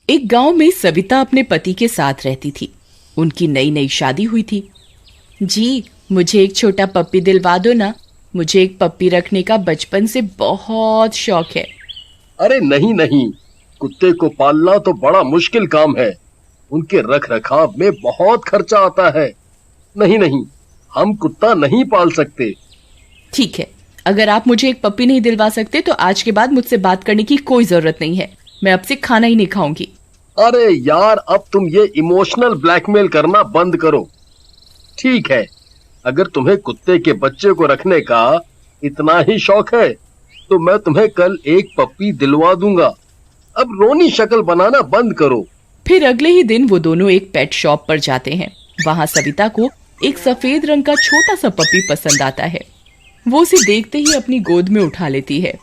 एक गांव में सविता अपने पति के साथ रहती थी। उनकी नई नई शादी हुई थी। जी, मुझे एक छोटा पप्पी दिलवा दो ना। मुझे एक पप्पी रखने का बचपन से बहुत शौक है। अरे नहीं नहीं, कुत्ते को पालना तो बड़ा मुश्किल काम है। उनके रख रखाव में बहुत खर्चा आता है। नहीं नहीं, हम कुत्ता नहीं पाल सकते। ठीक है, अगर आप मुझे एक पप्पी नहीं दिलवा सकते तो आज के बाद मुझसे बात करने की कोई जरूरत नहीं है। मैं अब से खाना ही नहीं खाऊंगी। अरे यार, अब तुम ये इमोशनल ब्लैकमेल करना बंद करो। ठीक है, अगर तुम्हें कुत्ते के बच्चे को रखने का इतना ही शौक है तो मैं तुम्हें कल एक पप्पी दिलवा दूंगा। अब रोनी शक्ल बनाना बंद करो। फिर अगले ही दिन वो दोनों एक पेट शॉप पर जाते हैं। वहाँ सविता को एक सफेद रंग का छोटा सा पपी पसंद आता है। वो उसे देखते ही अपनी गोद में उठा लेती है।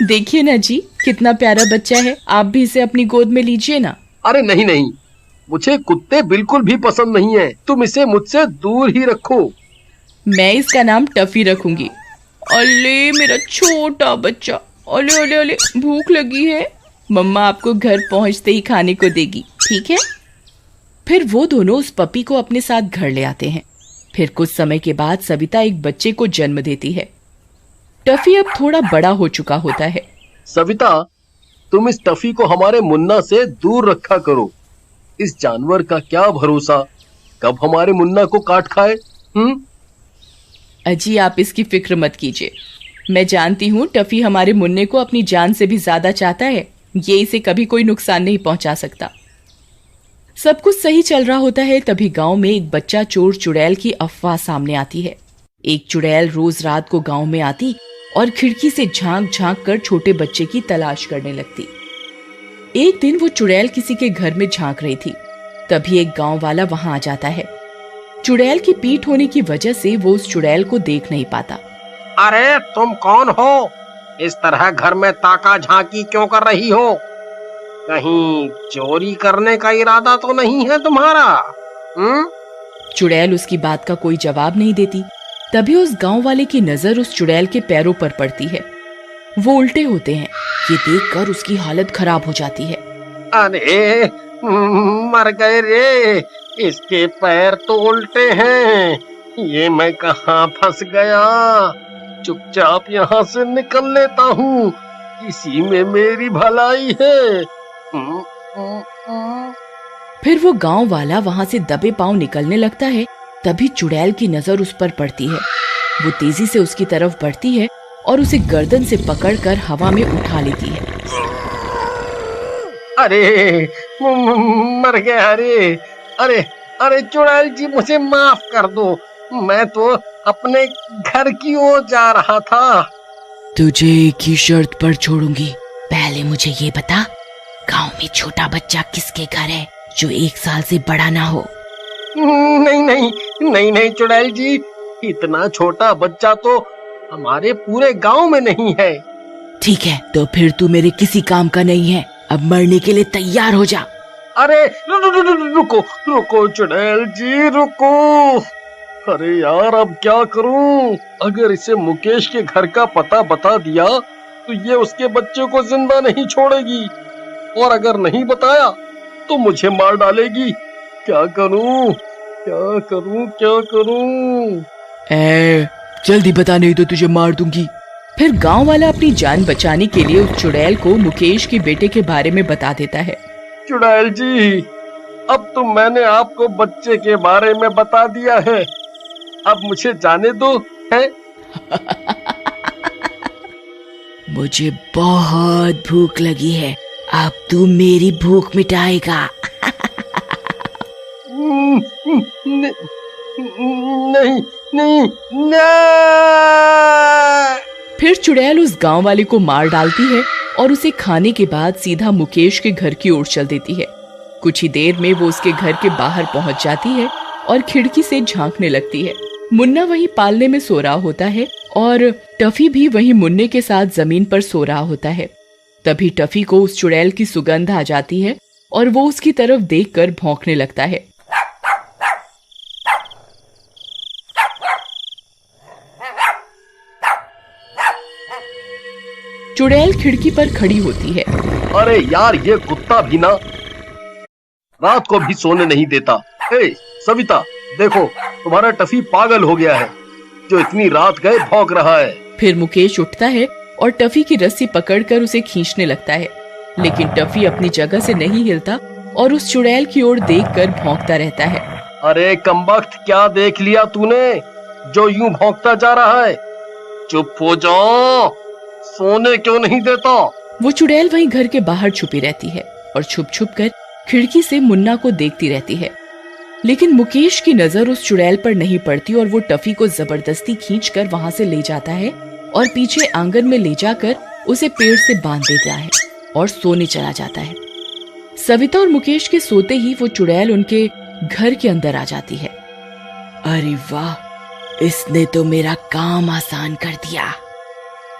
देखिए ना जी, कितना प्यारा बच्चा है, आप भी इसे अपनी गोद में लीजिए ना। अरे नहीं नहीं, मुझे कुत्ते बिल्कुल भी पसंद नहीं है। तुम इसे मुझसे दूर ही रखो। मैं इसका नाम टफी रखूंगी। अले मेरा छोटा बच्चा, अले अले अले, भूख लगी है। मम्मा आपको घर पहुंचते ही खाने को देगी, ठीक है? फिर वो दोनों उस पपी को अपने साथ घर ले आते हैं। फिर कुछ समय के बाद सविता एक बच्चे को जन्म देती है। टफी अब थोड़ा बड़ा हो चुका होता है। सविता, तुम इस टफी को हमारे मुन्ना से दूर रखा करो। इस जानवर का क्या भरोसा, कब हमारे मुन्ना को काट खाए। अजी, आप इसकी फिक्र मत कीजिए। मैं जानती हूँ टफी हमारे मुन्ने को अपनी जान से भी ज्यादा चाहता है। ये इसे कभी कोई नुकसान नहीं पहुंचा सकता। सब कुछ सही चल रहा होता है, तभी गांव में एक बच्चा चोर चुड़ैल की अफवाह सामने आती है। एक चुड़ैल रोज रात को गांव में आती और खिड़की से झांक झांक कर छोटे बच्चे की तलाश करने लगती। एक दिन वो चुड़ैल किसी के घर में झांक रही थी। तभी एक गांव वाला वहां आ जाता है। चुड़ैल की पीठ होने की वजह से वो उस चुड़ैल को देख नहीं पाता। अरे तुम कौन हो? इस तरह घर में ताका झांकी क्यों कर रही हो? कहीं चोरी करने का इरादा तो नहीं है तुम्हारा? चुड़ैल उसकी बात का कोई जवाब नहीं देती। तभी उस गांव वाले की नजर उस चुड़ैल के पैरों पर पड़ती है। वो उल्टे होते हैं। ये देखकर उसकी हालत खराब हो जाती है। अरे मर गए रे, इसके पैर तो उल्टे हैं। ये मैं कहाँ फंस गया? चुपचाप यहाँ से निकल लेता हूँ, इसी में मेरी भलाई है। फिर वो गांव वाला वहां से दबे पांव निकलने लगता है। तभी चुड़ैल की नजर उस पर पड़ती है। वो तेजी से उसकी तरफ बढ़ती है और उसे गर्दन से पकड़कर हवा में उठा लेती है। अरे मर गया रे। अरे अरे चुड़ैल जी, मुझे माफ कर दो। मैं तो अपने घर की ओर जा रहा था। तुझे एक ही शर्त पर छोड़ूंगी। पहले मुझे ये बता, गांव में छोटा बच्चा किसके घर है जो 1 साल से बड़ा ना हो? नहीं नहीं नहीं नहीं चुड़ैल जी, इतना छोटा बच्चा तो हमारे पूरे गांव में नहीं है। ठीक है, तो फिर तू मेरे किसी काम का नहीं है। अब मरने के लिए तैयार हो जा। अरे रुको रुको चुड़ैल जी, रुको। अरे यार, अब क्या करूं? अगर इसे मुकेश के घर का पता बता दिया तो ये उसके बच्चे को जिंदा नहीं छोड़ेगी, और अगर नहीं बताया तो मुझे मार डालेगी। क्या करूं क्या करूं क्या करूं? जल्दी बता, नहीं तो तुझे मार दूंगी। फिर गांव वाला अपनी जान बचाने के लिए उस चुड़ैल को मुकेश के बेटे के बारे में बता देता है। चुड़ैल जी, अब तो मैंने आपको बच्चे के बारे में बता दिया है, अब मुझे जाने दो है? मुझे बहुत भूख लगी है, अब तू मेरी भूख मिटाएगा। नहीं नहीं नहीं। फिर चुड़ैल उस गांव वाले को मार डालती है और उसे खाने के बाद सीधा मुकेश के घर की ओर चल देती है। कुछ ही देर में वो उसके घर के बाहर पहुंच जाती है और खिड़की से झांकने लगती है। मुन्ना वहीं पालने में सो रहा होता है और टफी भी वहीं मुन्ने के साथ जमीन पर सो रहा होता है। तभी टफी को उस चुड़ैल की सुगंध आ जाती है और वो उसकी तरफ देखकर भौंकने लगता है। चुड़ैल खिड़की पर खड़ी होती है। अरे यार, ये कुत्ता भी ना रात को भी सोने नहीं देता। ए सविता, देखो तुम्हारा टफी पागल हो गया है, जो इतनी रात गए भौंक रहा है। फिर मुकेश उठता है और टफी की रस्सी पकड़कर उसे खींचने लगता है, लेकिन टफी अपनी जगह से नहीं हिलता और उस चुड़ैल की ओर देखकर भौंकता रहता है। अरे कमबख्त, क्या देख लिया तूने जो यूं भौंकता जा रहा है? चुप हो जाओ, सोने क्यों नहीं देता? वो चुड़ैल वहीं घर के बाहर छुपी रहती है और छुप छुप कर खिड़की से मुन्ना को देखती रहती है, लेकिन मुकेश की नजर उस चुड़ैल पर नहीं पड़ती और वो टफी को जबरदस्ती खींचकर वहां से ले जाता है और पीछे आंगन में ले जाकर उसे पेड़ से बांध देता है और सोने चला जाता है। सविता और मुकेश के सोते ही वो चुड़ैल उनके घर के अंदर आ जाती है। अरे वाह, इसने तो मेरा काम आसान कर दिया।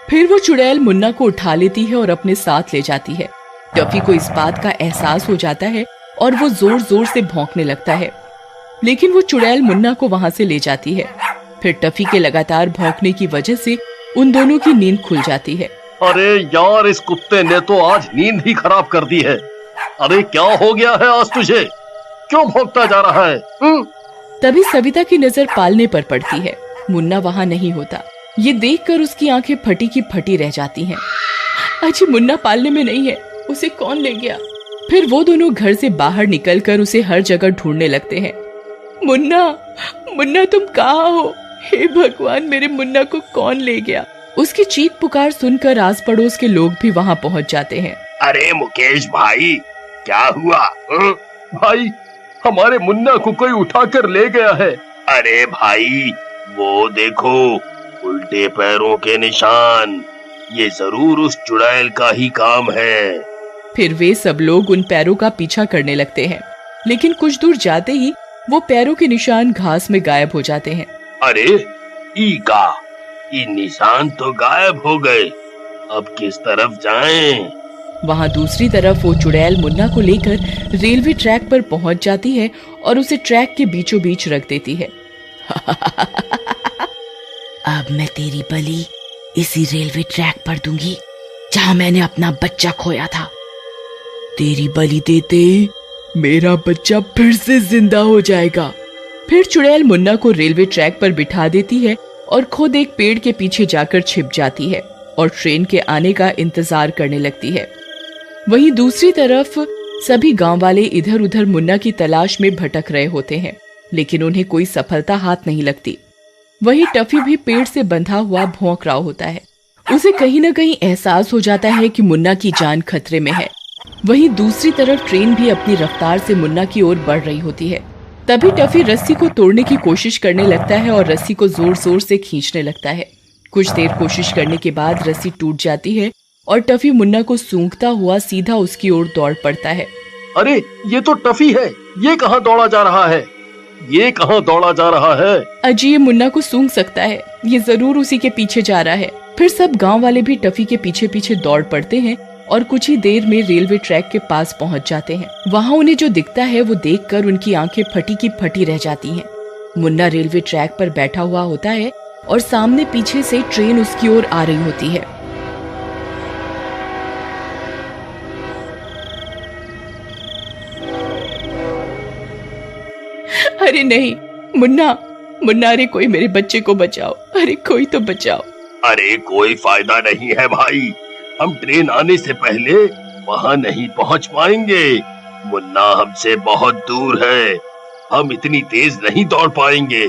फिर वो चुड़ैल मुन्ना को उठा लेती है और अपने साथ ले जाती है। टफी को इस बात का एहसास हो जाता है और वो जोर जोर से भौंकने लगता है, लेकिन वो चुड़ैल मुन्ना को वहां से ले जाती है। फिर टफी के लगातार भौंकने की वजह से उन दोनों की नींद खुल जाती है। अरे यार, इस कुत्ते ने तो आज नींद ही खराब कर दी है। अरे क्या हो गया है आज तुझे? क्यों भौंकता जा रहा है? तभी सविता की नजर पालने पर पड़ती है। मुन्ना वहां नहीं होता। ये देखकर उसकी आंखें फटी की फटी रह जाती हैं। अजी, मुन्ना पालने में नहीं है, उसे कौन ले गया? फिर वो दोनों घर से बाहर निकलकर उसे हर जगह ढूंढने लगते हैं। मुन्ना, मुन्ना तुम कहाँ हो? हे भगवान, मेरे मुन्ना को कौन ले गया? उसकी चीख पुकार सुनकर आस पड़ोस के लोग भी वहां पहुंच जाते हैं। अरे मुकेश भाई, क्या हुआ? भाई, हमारे मुन्ना को कोई उठाकर ले गया है। अरे भाई, वो देखो, उल्टे पैरों के निशान। ये जरूर उस चुड़ैल का ही काम है। फिर वे सब लोग उन पैरों का पीछा करने लगते हैं, लेकिन कुछ दूर जाते ही वो पैरों के निशान घास में गायब हो जाते हैं। अरे ये निशान तो गायब हो गए। अब किस तरफ जाएं? वहाँ दूसरी तरफ वो चुड़ैल मुन्ना को लेकर रेलवे ट्रैक पर पहुंच जाती है और उसे ट्रैक के बीचों बीच रख देती है। अब मैं तेरी बलि इसी रेलवे ट्रैक पर दूंगी जहाँ मैंने अपना बच्चा खोया था। तेरी बलि देते मेरा बच्चा फिर से जिंदा हो जाएगा। फिर चुड़ैल मुन्ना को रेलवे ट्रैक पर बिठा देती है और खुद एक पेड़ के पीछे जाकर छिप जाती है और ट्रेन के आने का इंतजार करने लगती है। वहीं दूसरी तरफ सभी गांव वाले इधर उधर मुन्ना की तलाश में भटक रहे होते हैं, लेकिन उन्हें कोई सफलता हाथ नहीं लगती। वहीं टफी भी पेड़ से बंधा हुआ भौंक रहा होता है। उसे कहीं न कहीं एहसास हो जाता है कि मुन्ना की जान खतरे में है। वहीं दूसरी तरफ ट्रेन भी अपनी रफ्तार से मुन्ना की ओर बढ़ रही होती है। तभी टफी रस्सी को तोड़ने की कोशिश करने लगता है और रस्सी को जोर जोर से खींचने लगता है। कुछ देर कोशिश करने के बाद रस्सी टूट जाती है और टफी मुन्ना को सूंघता हुआ सीधा उसकी ओर दौड़ पड़ता है। अरे ये तो टफी है, ये कहाँ दौड़ा जा रहा है? ये कहाँ दौड़ा जा रहा है? अजी, ये मुन्ना को सूंघ सकता है, ये जरूर उसी के पीछे जा रहा है। फिर सब गांव वाले भी टफी के पीछे पीछे दौड़ पड़ते हैं और कुछ ही देर में रेलवे ट्रैक के पास पहुंच जाते हैं। वहां उन्हें जो दिखता है वो देखकर उनकी आंखें फटी की फटी रह जाती हैं। मुन्ना रेलवे ट्रैक पर बैठा हुआ होता है और सामने पीछे से ट्रेन उसकी ओर आ रही होती है। अरे नहीं, मुन्ना, मुन्ना, अरे कोई मेरे बच्चे को बचाओ, अरे कोई तो बचाओ। अरे कोई फायदा नहीं है भाई, हम ट्रेन आने से पहले वहाँ नहीं पहुँच पाएंगे। मुन्ना हमसे बहुत दूर है, हम इतनी तेज नहीं दौड़ पाएंगे।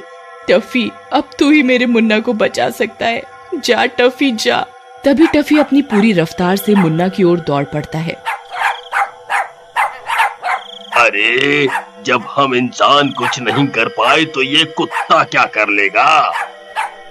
टफी, अब तू ही मेरे मुन्ना को बचा सकता है, जा टफी जा। तभी टफी अपनी पूरी रफ्तार से मुन्ना की ओर दौड़ पड़ता है। अरे जब हम इंसान कुछ नहीं कर पाए तो ये कुत्ता क्या कर लेगा?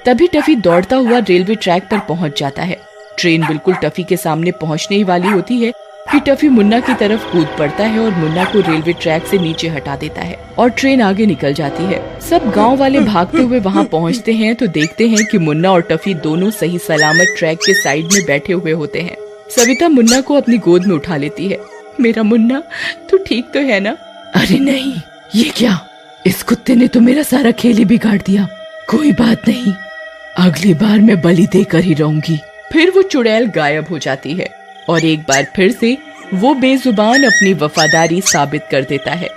तभी टफी दौड़ता हुआ रेलवे ट्रैक पर पहुंच जाता है। ट्रेन बिल्कुल टफी के सामने पहुंचने ही वाली होती है कि टफी मुन्ना की तरफ कूद पड़ता है और मुन्ना को रेलवे ट्रैक से नीचे हटा देता है और ट्रेन आगे निकल जाती है। सब गांव वाले भागते हुए वहां पहुंचते हैं तो देखते हैं कि मुन्ना और टफी दोनों सही सलामत ट्रैक के साइड में बैठे हुए होते हैं। सविता मुन्ना को अपनी गोद में उठा लेती है। मेरा मुन्ना, तू ठीक तो है ना? अरे नहीं, ये क्या, इस कुत्ते ने तो मेरा सारा खेल ही बिगाड़ दिया। कोई बात नहीं, अगली बार मैं बलि देकर ही रहूंगी। फिर वो चुड़ैल गायब हो जाती है और एक बार फिर से वो बेजुबान अपनी वफादारी साबित कर देता है।